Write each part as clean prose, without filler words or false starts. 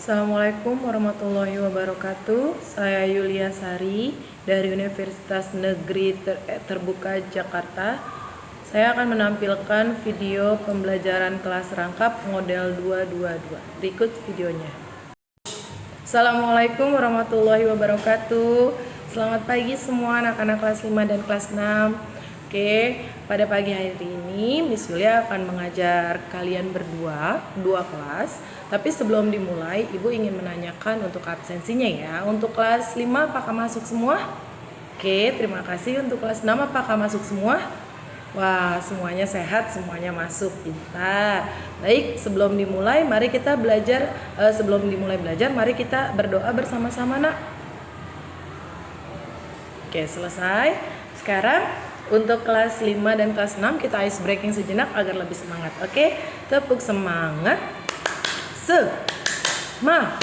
Assalamualaikum warahmatullahi wabarakatuh. Saya Yulia Sari dari Universitas Negeri Terbuka Jakarta. Saya akan menampilkan video pembelajaran kelas rangkap model 222. Berikut videonya. Assalamualaikum warahmatullahi wabarakatuh. Selamat pagi semua anak-anak kelas 5 dan kelas 6. Oke, pada pagi hari ini Miss Yulia akan mengajar kalian berdua, dua kelas. Tapi sebelum dimulai, Ibu ingin menanyakan untuk absensinya ya. Untuk kelas 5 apakah masuk semua? Oke, terima kasih. Untuk kelas 6 apakah masuk semua? Wah, semuanya sehat, semuanya masuk, pintar. Baik, sebelum dimulai, mari kita belajar. Mari kita berdoa bersama-sama, nak. Oke, selesai. Sekarang untuk kelas 5 dan kelas 6 kita ice breaking sejenak agar lebih semangat. Oke, tepuk semangat. Semangat.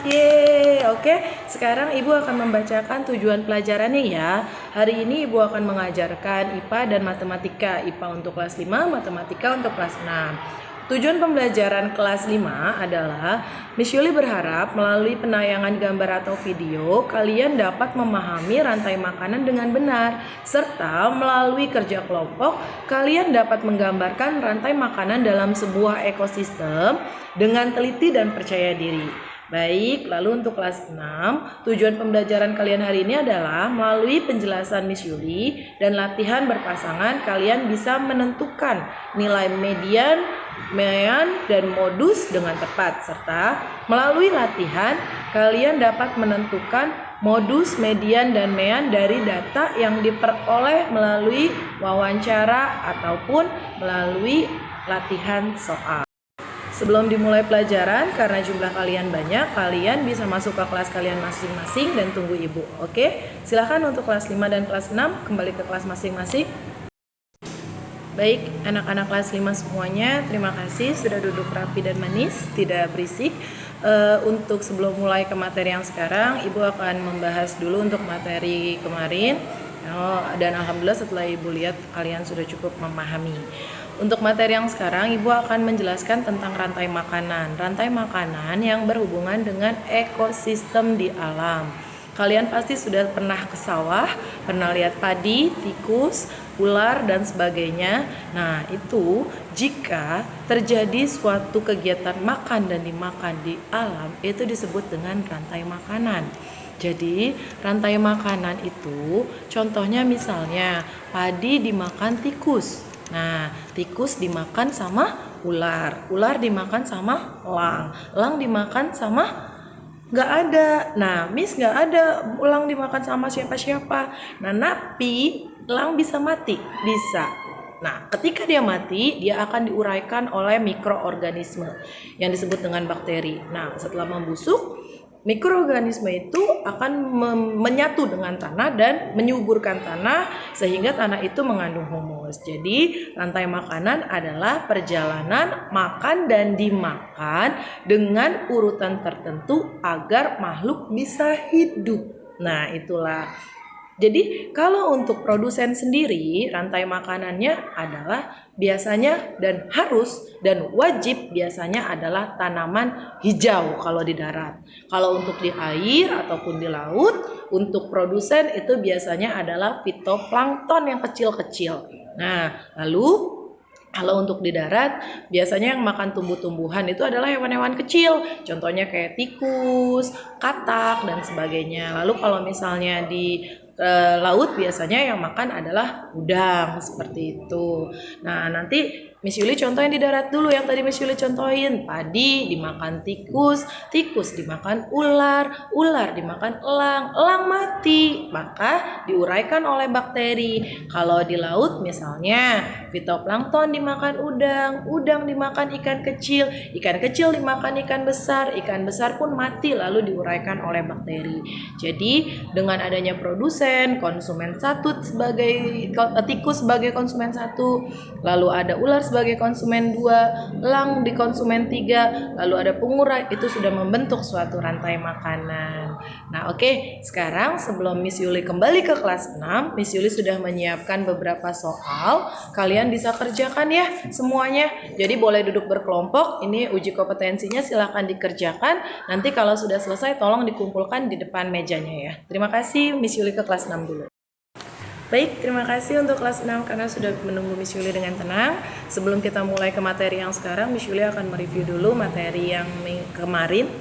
Yeay. Oke, sekarang Ibu akan membacakan tujuan pelajarannya ya. Hari ini Ibu akan mengajarkan IPA dan matematika. IPA untuk kelas 5, matematika untuk kelas 6. Tujuan pembelajaran kelas 5 adalah Miss Yuli berharap melalui penayangan gambar atau video kalian dapat memahami rantai makanan dengan benar, serta melalui kerja kelompok kalian dapat menggambarkan rantai makanan dalam sebuah ekosistem dengan teliti dan percaya diri. Baik, lalu untuk kelas 6, tujuan pembelajaran kalian hari ini adalah melalui penjelasan Miss Yuli dan latihan berpasangan kalian bisa menentukan nilai median, mean, dan modus dengan tepat, serta melalui latihan kalian dapat menentukan modus, median, dan mean dari data yang diperoleh melalui wawancara ataupun melalui latihan soal. Sebelum dimulai pelajaran, karena jumlah kalian banyak, kalian bisa masuk ke kelas kalian masing-masing dan tunggu Ibu. Oke, silahkan untuk kelas 5 dan kelas 6 kembali ke kelas masing-masing. Baik, anak-anak kelas 5 semuanya, terima kasih sudah duduk rapi dan manis, tidak berisik. Untuk sebelum mulai ke materi yang sekarang, Ibu akan membahas dulu untuk materi kemarin. Dan alhamdulillah setelah Ibu lihat kalian sudah cukup memahami. Untuk materi yang sekarang, Ibu akan menjelaskan tentang rantai makanan. Rantai makanan yang berhubungan dengan ekosistem di alam. Kalian pasti sudah pernah ke sawah, pernah lihat padi, tikus, ular, dan sebagainya. Nah, itu jika terjadi suatu kegiatan makan dan dimakan di alam, itu disebut dengan rantai makanan. Jadi, rantai makanan itu contohnya misalnya padi dimakan tikus. Nah, tikus dimakan sama ular, ular dimakan sama elang, elang dimakan sama nggak ada. Nah, Miss nggak ada elang dimakan sama siapa-siapa. Nah, napi elang bisa mati, bisa. Nah, ketika dia mati, dia akan diuraikan oleh mikroorganisme yang disebut dengan bakteri. Nah, setelah membusuk, mikroorganisme itu akan menyatu dengan tanah dan menyuburkan tanah sehingga tanah itu mengandung humus. Jadi rantai makanan adalah perjalanan makan dan dimakan dengan urutan tertentu agar makhluk bisa hidup. Nah, itulah. Jadi kalau untuk produsen sendiri rantai makanannya adalah biasanya dan harus dan wajib biasanya adalah tanaman hijau kalau di darat. Kalau untuk di air ataupun di laut, untuk produsen itu biasanya adalah fitoplankton yang kecil-kecil. Nah, lalu kalau untuk di darat, biasanya yang makan tumbuh-tumbuhan itu adalah hewan-hewan kecil. Contohnya kayak tikus, katak, dan sebagainya. Lalu kalau misalnya di laut biasanya yang makan adalah udang, seperti itu. Nah, nanti Miss Yuli contohin di darat dulu yang tadi Miss Yuli contohin. Padi dimakan tikus, tikus dimakan ular, ular dimakan elang, elang mati, maka diuraikan oleh bakteri. Kalau di laut misalnya fitoplankton dimakan udang, udang dimakan ikan kecil dimakan ikan besar pun mati lalu diuraikan oleh bakteri. Jadi dengan adanya konsumen satu sebagai tikus sebagai konsumen satu, lalu ada ular sebagai konsumen 2, elang di konsumen 3, lalu ada pengurai, itu sudah membentuk suatu rantai makanan. Nah, oke, sekarang sebelum Miss Yuli kembali ke kelas 6, Miss Yuli sudah menyiapkan beberapa soal. Kalian bisa kerjakan ya semuanya. Jadi boleh duduk berkelompok. Ini uji kompetensinya silahkan dikerjakan. Nanti kalau sudah selesai tolong dikumpulkan di depan mejanya ya. Terima kasih, Miss Yuli ke kelas 6 dulu. Baik, terima kasih untuk kelas 6 karena sudah menunggu Miss Yuli dengan tenang. Sebelum kita mulai ke materi yang sekarang, Miss Yuli akan mereview dulu materi yang kemarin.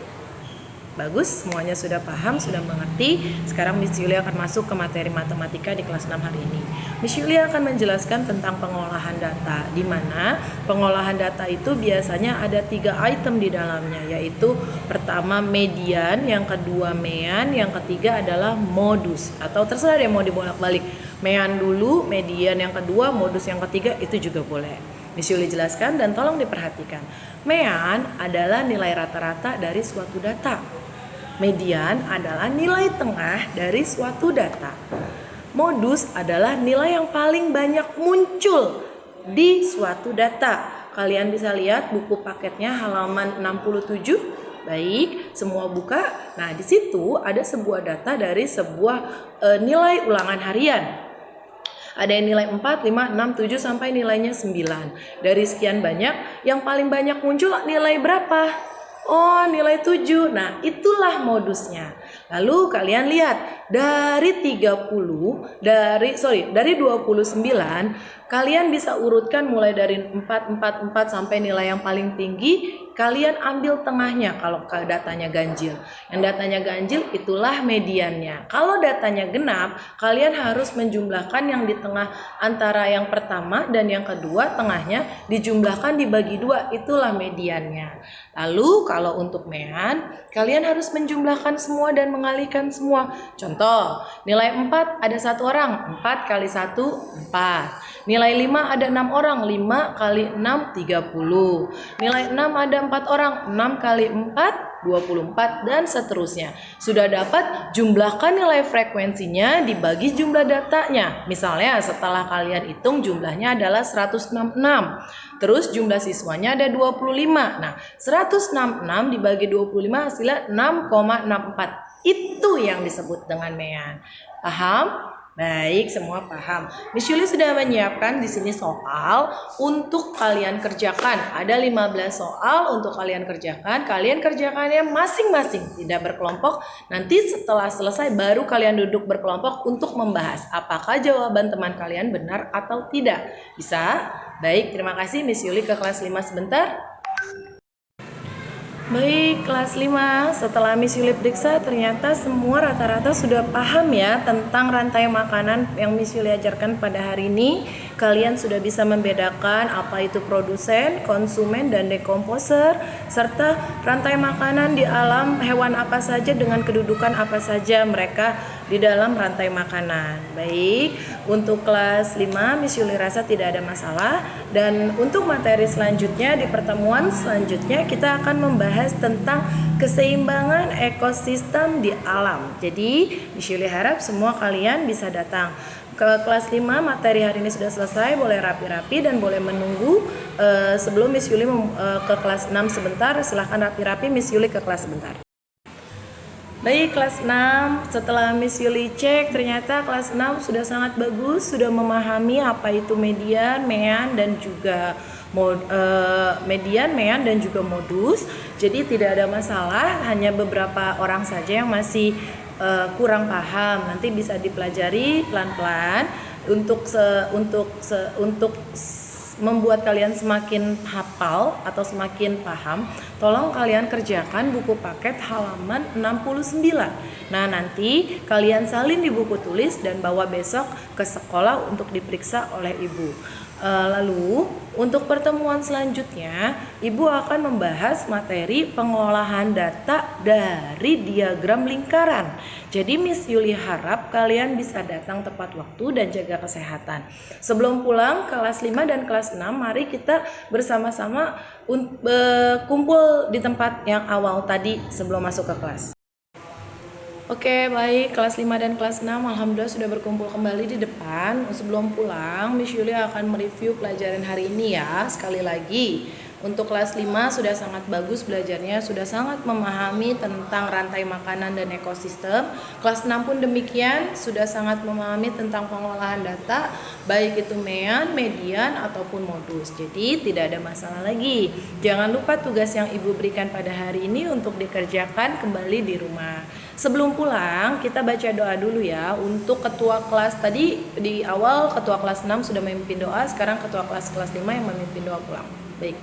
Bagus, semuanya sudah paham, sudah mengerti. Sekarang Miss Yuli akan masuk ke materi matematika di kelas 6 hari ini. Miss Yuli akan menjelaskan tentang pengolahan data, di mana pengolahan data itu biasanya ada 3 item di dalamnya, yaitu pertama median, yang kedua mean, yang ketiga adalah modus. Atau terserah deh mau dibolak-balik. Mean dulu, median yang kedua, modus yang ketiga, itu juga boleh. Miss Yuli jelaskan dan tolong diperhatikan. Mean adalah nilai rata-rata dari suatu data. Median adalah nilai tengah dari suatu data. Modus adalah nilai yang paling banyak muncul di suatu data. Kalian bisa lihat buku paketnya halaman 67. Baik, semua buka. Nah, di situ ada sebuah data dari sebuah nilai ulangan harian. Ada yang nilai 4, 5, 6, 7 sampai nilainya 9. Dari sekian banyak, yang paling banyak muncul nilai berapa? Oh, nilai 7. Nah, itulah modusnya. Lalu kalian lihat, dari 29, kalian bisa urutkan mulai dari 4, 4, 4 sampai nilai yang paling tinggi. Kalian ambil tengahnya kalau datanya ganjil. Yang datanya ganjil itulah mediannya. Kalau datanya genap, kalian harus menjumlahkan yang di tengah antara yang pertama dan yang kedua, tengahnya dijumlahkan dibagi 2, itulah mediannya. Lalu kalau untuk mean, kalian harus menjumlahkan semua dan mengalihkan semua. Contoh, nilai 4 ada 1 orang, 4 kali 1, 4. Nilai 5 ada 6 orang, 5 kali 6, 30. Nilai 6 ada 4 orang, 6 kali 4, 24 dan seterusnya. Sudah dapat, jumlahkan nilai frekuensinya dibagi jumlah datanya. Misalnya setelah kalian hitung jumlahnya adalah 166. Terus jumlah siswanya ada 25. Nah, 166 dibagi 25 hasilnya 6,64. Itu yang disebut dengan mean. Paham? Baik, semua paham. Miss Yuli sudah menyiapkan di sini soal untuk kalian kerjakan. Ada 15 soal untuk kalian kerjakan. Kalian kerjakannya masing-masing, tidak berkelompok. Nanti setelah selesai baru kalian duduk berkelompok untuk membahas apakah jawaban teman kalian benar atau tidak. Bisa? Baik, terima kasih. Miss Yuli ke kelas 5 sebentar. Baik, kelas 5. Setelah Miss Yuli periksa, ternyata semua rata-rata sudah paham ya tentang rantai makanan yang Miss Yuli ajarkan pada hari ini. Kalian sudah bisa membedakan apa itu produsen, konsumen, dan dekomposer, serta rantai makanan di alam hewan apa saja dengan kedudukan apa saja mereka di dalam rantai makanan. Baik, untuk kelas 5 Miss Yuli rasa tidak ada masalah, dan untuk materi selanjutnya di pertemuan selanjutnya kita akan membahas tentang keseimbangan ekosistem di alam. Jadi Miss Yuli harap semua kalian bisa datang ke kelas 5. Materi hari ini sudah selesai, boleh rapi-rapi dan boleh menunggu sebelum Miss Yuli ke kelas 6 sebentar. Silahkan rapi-rapi, Miss Yuli ke kelas sebentar. Baik, kelas 6, setelah Miss Yuli cek, ternyata kelas 6 sudah sangat bagus, sudah memahami apa itu median, mean, dan juga mean dan juga modus. Jadi tidak ada masalah, hanya beberapa orang saja yang masih kurang paham. Nanti bisa dipelajari pelan-pelan untuk membuat kalian semakin hafal atau semakin paham. Tolong kalian kerjakan buku paket halaman 69. Nah, nanti kalian salin di buku tulis dan bawa besok ke sekolah untuk diperiksa oleh ibu. Lalu untuk pertemuan selanjutnya, Ibu akan membahas materi pengolahan data dari diagram lingkaran. Jadi Miss Yuli harap kalian bisa datang tepat waktu dan jaga kesehatan. Sebelum pulang kelas 5 dan kelas 6, mari kita bersama-sama kumpul di tempat yang awal tadi sebelum masuk ke kelas. Oke, baik. Kelas 5 dan kelas 6 alhamdulillah sudah berkumpul kembali di depan. Sebelum pulang, Miss Yulia akan mereview pelajaran hari ini ya. Sekali lagi, untuk kelas 5 sudah sangat bagus belajarnya, sudah sangat memahami tentang rantai makanan dan ekosistem. Kelas 6 pun demikian, sudah sangat memahami tentang pengolahan data, baik itu mean, median, ataupun modus. Jadi tidak ada masalah lagi. Jangan lupa tugas yang Ibu berikan pada hari ini untuk dikerjakan kembali di rumah. Sebelum pulang, kita baca doa dulu ya. Untuk ketua kelas tadi di awal ketua kelas 6 sudah memimpin doa, sekarang ketua kelas 5 yang memimpin doa pulang. Baik.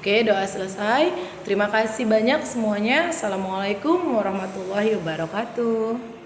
Oke, doa selesai. Terima kasih banyak semuanya. Assalamualaikum warahmatullahi wabarakatuh.